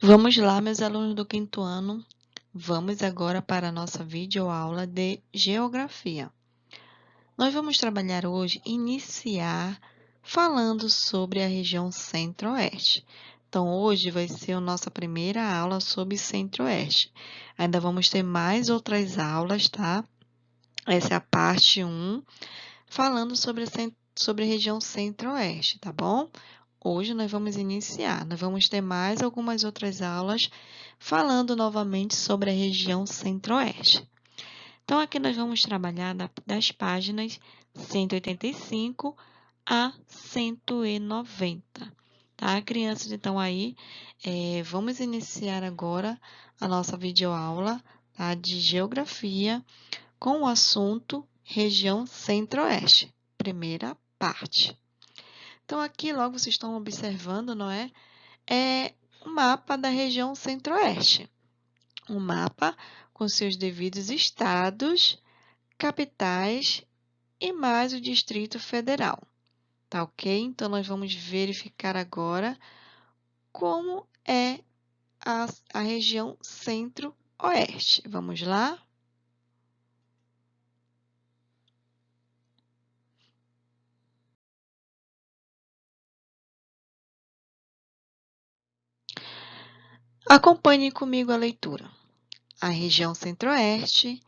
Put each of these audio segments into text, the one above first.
Vamos lá, meus alunos do quinto ano. Vamos agora para a nossa videoaula de Geografia. Nós vamos trabalhar hoje, iniciar falando sobre a região Centro-Oeste. Então, hoje vai ser a nossa primeira aula sobre Centro-Oeste. Ainda vamos ter mais outras aulas, tá? Essa é a parte 1, falando sobre a região Centro-Oeste, tá bom? Hoje nós vamos iniciar, nós vamos ter mais algumas outras aulas falando novamente sobre a região Centro-Oeste. Então, aqui nós vamos trabalhar das páginas 185 a 190, tá? Crianças, então aí, vamos iniciar agora a nossa videoaula, tá? De Geografia com o assunto região Centro-Oeste, primeira parte. Então, aqui logo vocês estão observando, não é? É o mapa da região Centro-Oeste. Um mapa com seus devidos estados, capitais e mais o Distrito Federal. Tá ok? Então, nós vamos verificar agora como é a região Centro-Oeste. Vamos lá? Acompanhe comigo a leitura. A região Centro-Oeste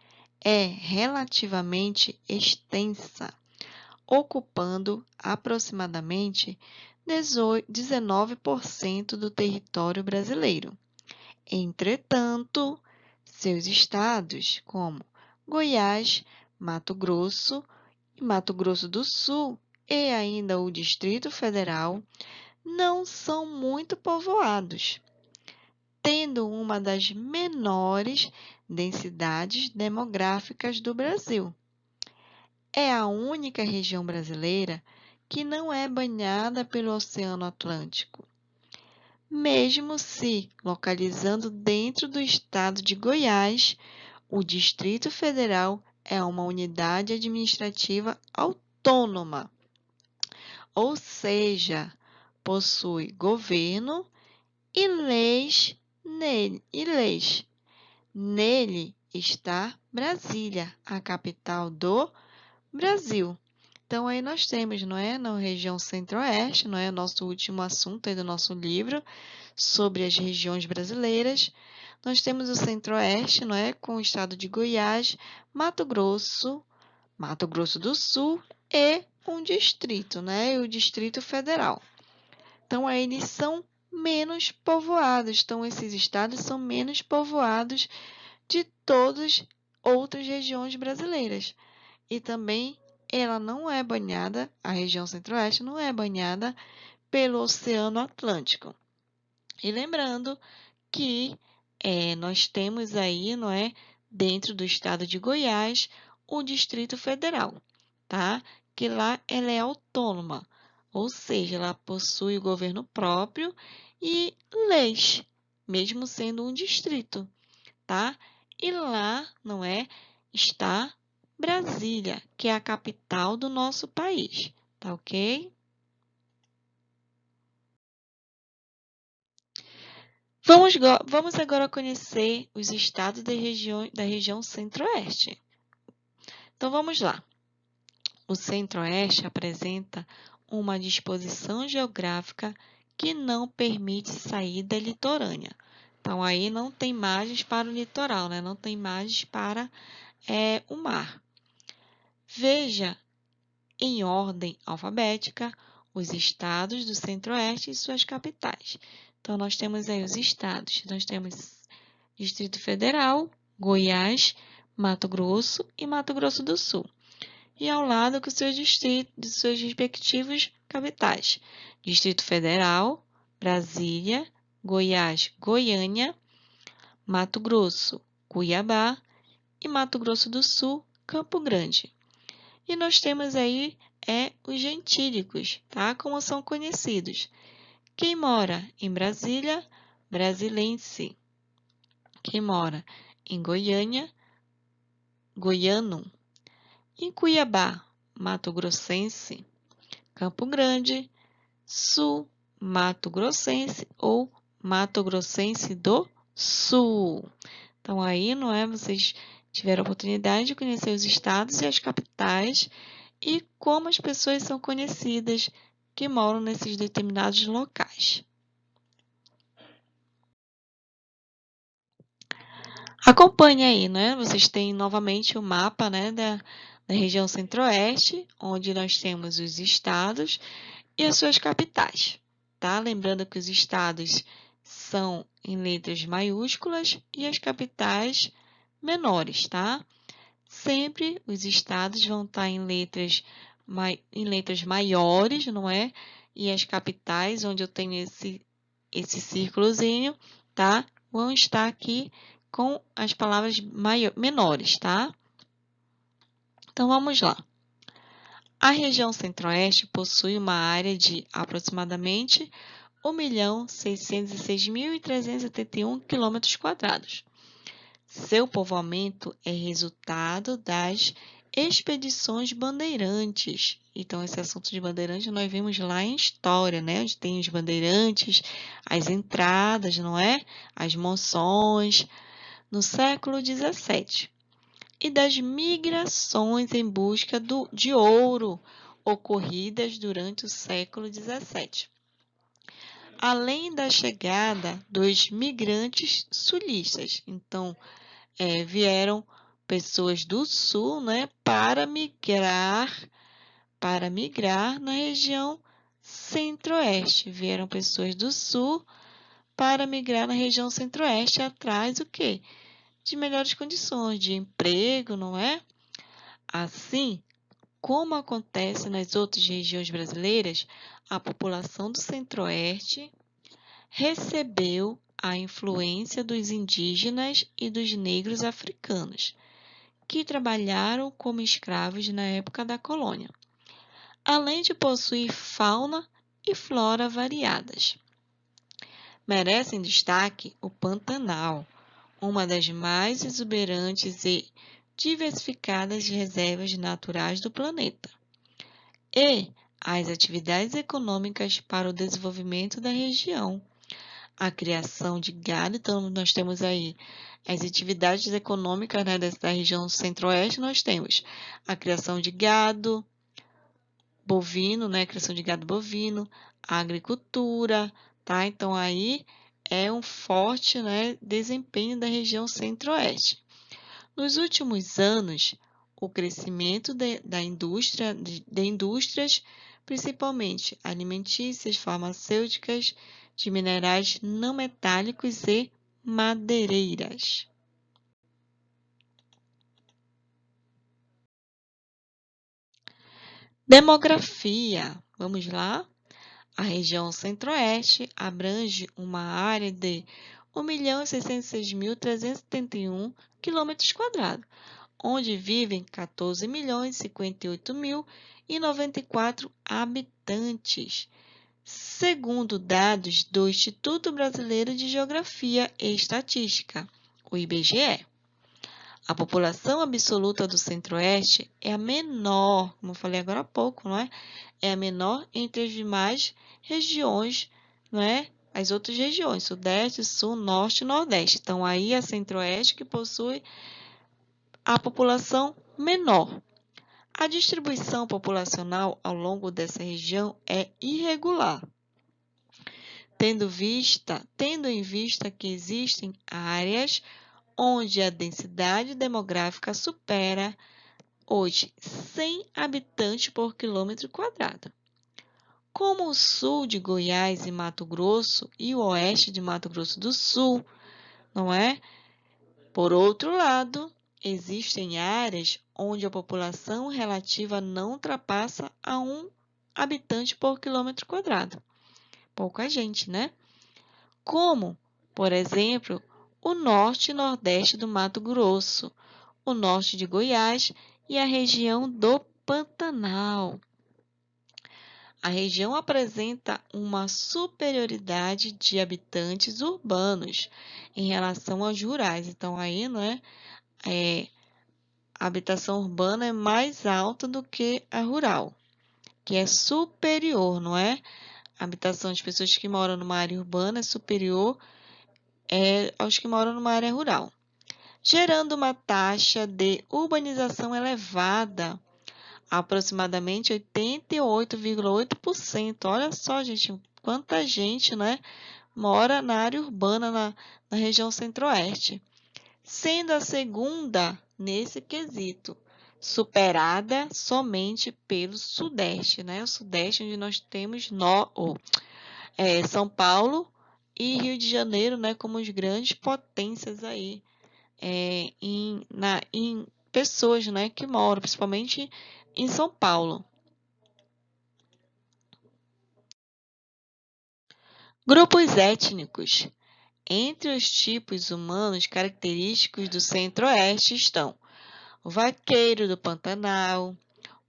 é relativamente extensa, ocupando aproximadamente 19% do território brasileiro. Entretanto, seus estados, como Goiás, Mato Grosso e Mato Grosso do Sul e ainda o Distrito Federal, não são muito povoados, tendo uma das menores densidades demográficas do Brasil. É a única região brasileira que não é banhada pelo Oceano Atlântico, mesmo se localizando dentro do estado de Goiás. O Distrito Federal é uma unidade administrativa autônoma, ou seja, possui governo e leis nele. Nele está Brasília, a capital do Brasil. Então, aí nós temos, não é, na região Centro-Oeste, não é, nosso último assunto aí do nosso livro sobre as regiões brasileiras. Nós temos o Centro-Oeste, não é, com o estado de Goiás, Mato Grosso do Sul e um distrito, né, o Distrito Federal. Então, aí eles são menos povoados. Então, esses estados são menos povoados de todas outras regiões brasileiras. E também ela não é banhada, a região Centro-Oeste não é banhada pelo Oceano Atlântico. E lembrando que nós temos aí, não é, dentro do estado de Goiás, o Distrito Federal, tá? Que lá ela é autônoma, ou seja, ela possui o governo próprio e leis, mesmo sendo um distrito, tá? E lá, não é, está Brasília, que é a capital do nosso país, tá ok? Vamos agora conhecer os estados da região Centro-Oeste. Então, vamos lá. O Centro-Oeste apresenta uma disposição geográfica que não permite saída litorânea. Então, aí não tem margens para o litoral, né? Não tem margens para o mar. Veja em ordem alfabética os estados do Centro-Oeste e suas capitais. Então, nós temos aí os estados. Nós temos Distrito Federal, Goiás, Mato Grosso e Mato Grosso do Sul. E ao lado com seus distritos, de seus respectivos capitais. Distrito Federal, Brasília, Goiás, Goiânia, Mato Grosso, Cuiabá e Mato Grosso do Sul, Campo Grande. E nós temos aí os gentílicos, tá? Como são conhecidos. Quem mora em Brasília, brasilense. Quem mora em Goiânia, goiano. Em Cuiabá, mato-grossense. Campo Grande, sul, mato-grossense ou Mato Grossense do Sul. Então, aí, não é? Vocês tiveram a oportunidade de conhecer os estados e as capitais e como as pessoas são conhecidas que moram nesses determinados locais. Acompanhe aí, né? Vocês têm novamente o mapa, né, da região centro-oeste, onde nós temos os estados e as suas capitais, tá? Lembrando que os estados são em letras maiúsculas e as capitais menores, tá? Sempre os estados vão estar em letras maiores, não é? E as capitais, onde eu tenho esse círculozinho, tá? Vão estar aqui com as palavras menores, tá? Então, vamos lá. A região centro-oeste possui uma área de aproximadamente 1.606.371 km². Seu povoamento é resultado das expedições bandeirantes. Então, esse assunto de bandeirantes nós vimos lá em história, né? Onde tem os bandeirantes, as entradas, não é? As monções, no século XVII. E das migrações em busca de ouro ocorridas durante o século XVII. Além da chegada dos migrantes sulistas. Então, vieram pessoas do sul, né, para migrar na região centro-oeste. Vieram pessoas do sul para migrar na região centro-oeste atrás o quê? De melhores condições de emprego, não é? Assim, como acontece nas outras regiões brasileiras, a população do centro-oeste recebeu a influência dos indígenas e dos negros africanos, que trabalharam como escravos na época da colônia, além de possuir fauna e flora variadas. Merecem destaque o Pantanal, uma das mais exuberantes e diversificadas reservas naturais do planeta, e as atividades econômicas para o desenvolvimento da região. A criação de gado, então nós temos aí as atividades econômicas, né, da região centro-oeste, nós temos a criação de gado bovino, né, criação de gado bovino, a agricultura, tá? Então aí é um forte, né, desempenho da região centro-oeste. Nos últimos anos, o crescimento da indústria, de indústrias, principalmente alimentícias, farmacêuticas, de minerais não metálicos e madeireiras. Demografia. Vamos lá? A região centro-oeste abrange uma área de 1.606.371 km², onde vivem 14.058.094 habitantes, segundo dados do Instituto Brasileiro de Geografia e Estatística, o IBGE. A população absoluta do Centro-Oeste é a menor, como eu falei agora há pouco, não é? É a menor entre as demais regiões, não é? As outras regiões, Sudeste, Sul, Norte e Nordeste. Então, aí a Centro-Oeste que possui a população menor. A distribuição populacional ao longo dessa região é irregular, tendo em vista que existem áreas onde a densidade demográfica supera hoje 100 habitantes por quilômetro quadrado. Como o sul de Goiás e Mato Grosso e o oeste de Mato Grosso do Sul, não é? Por outro lado, existem áreas onde a população relativa não ultrapassa a 1 habitante por quilômetro quadrado. Pouca gente, né? Como, por exemplo, o norte e nordeste do Mato Grosso, o norte de Goiás e a região do Pantanal. A região apresenta uma superioridade de habitantes urbanos em relação aos rurais. Então, aí, não é, a habitação urbana é mais alta do que a rural, que é superior, não é, A habitação de pessoas que moram numa área urbana é superior aos que moram numa área rural, gerando uma taxa de urbanização elevada, aproximadamente 88,8%. Olha só, gente, quanta gente, né, mora na área urbana na região centro-oeste, sendo a segunda nesse quesito, superada somente pelo Sudeste, né? O Sudeste, onde nós temos São Paulo e Rio de Janeiro, né, como as grandes potências aí em pessoas, né, que moram, principalmente em São Paulo. Grupos étnicos. Entre os tipos humanos característicos do Centro-Oeste estão o vaqueiro do Pantanal,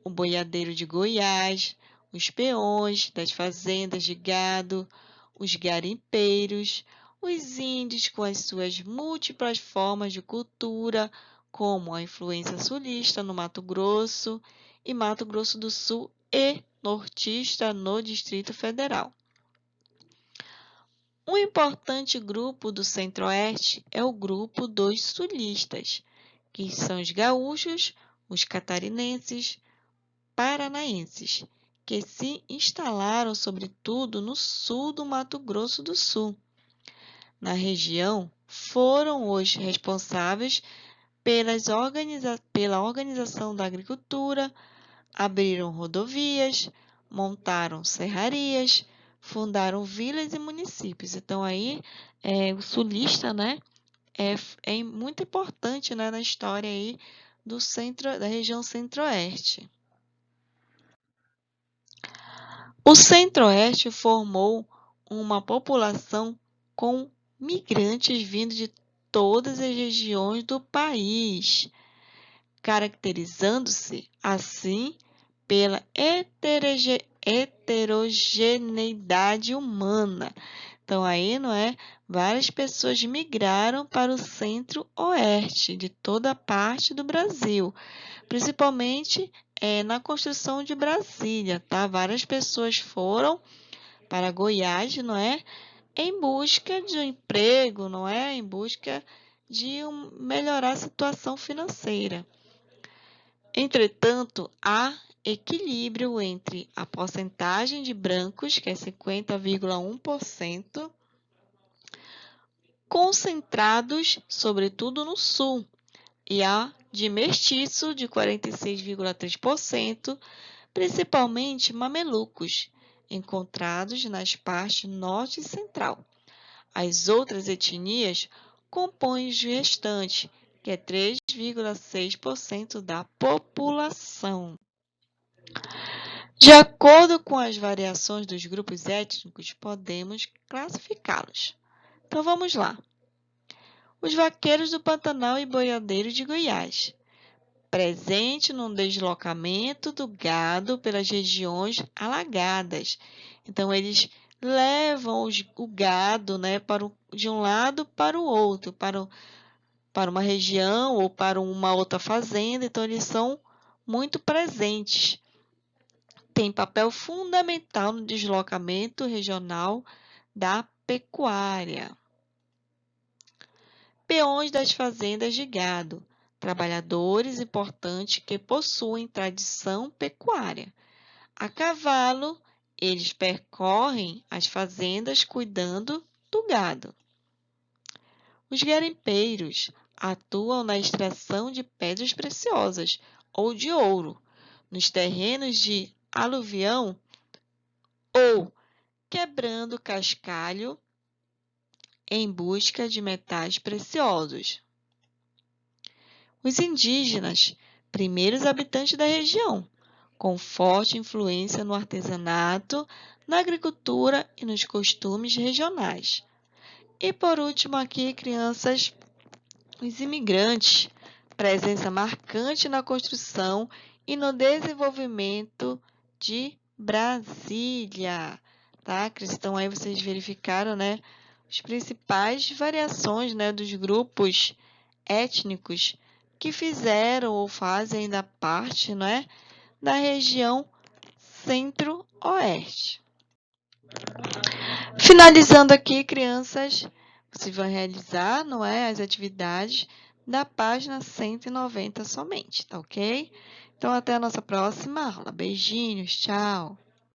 o boiadeiro de Goiás, os peões das fazendas de gado, os garimpeiros, os índios com as suas múltiplas formas de cultura, como a influência sulista no Mato Grosso e Mato Grosso do Sul e nortista no Distrito Federal. Um importante grupo do Centro-Oeste é o grupo dos sulistas, que são os gaúchos, os catarinenses, paranaenses, que se instalaram sobretudo no sul do Mato Grosso do Sul. Na região, foram os responsáveis pela organização da agricultura, abriram rodovias, montaram serrarias, fundaram vilas e municípios. Então, aí, o sulista, né, é muito importante, né, na história aí da região centro-oeste. O Centro-Oeste formou uma população com migrantes vindos de todas as regiões do país, caracterizando-se, assim, pela heterogeneidade humana. Então, aí, não é? Várias pessoas migraram para o Centro-Oeste de toda a parte do Brasil, principalmente na construção de Brasília, tá? Várias pessoas foram para Goiás, não é? Em busca de um emprego, não é? Em busca de melhorar a situação financeira. Entretanto, há equilíbrio entre a porcentagem de brancos, que é 50,1%, concentrados sobretudo no sul, e a de mestiço, de 46,3%, principalmente mamelucos, encontrados nas partes norte e central. As outras etnias compõem os restantes, que é 3,6% da população. De acordo com as variações dos grupos étnicos, podemos classificá-los. Então, vamos lá. Os vaqueiros do Pantanal e boiadeiros de Goiás, presente no deslocamento do gado pelas regiões alagadas. Então, eles levam o gado, né, de um lado para o outro, para uma região ou para uma outra fazenda. Então, eles são muito presentes. Tem papel fundamental no deslocamento regional da pecuária. Peões das fazendas de gado, trabalhadores importantes que possuem tradição pecuária. A cavalo, eles percorrem as fazendas cuidando do gado. Os garimpeiros atuam na extração de pedras preciosas ou de ouro nos terrenos de aluvião ou quebrando cascalho em busca de metais preciosos. Os indígenas, primeiros habitantes da região, com forte influência no artesanato, na agricultura e nos costumes regionais. E por último aqui, crianças, os imigrantes, presença marcante na construção e no desenvolvimento de Brasília, tá? Então aí vocês verificaram, né, as principais variações, né, dos grupos étnicos que fizeram ou fazem ainda parte, né, da região Centro-Oeste. Finalizando aqui, crianças, vocês vão realizar, não é, as atividades da página 190 somente, tá ok? Então, até a nossa próxima aula. Beijinhos, tchau!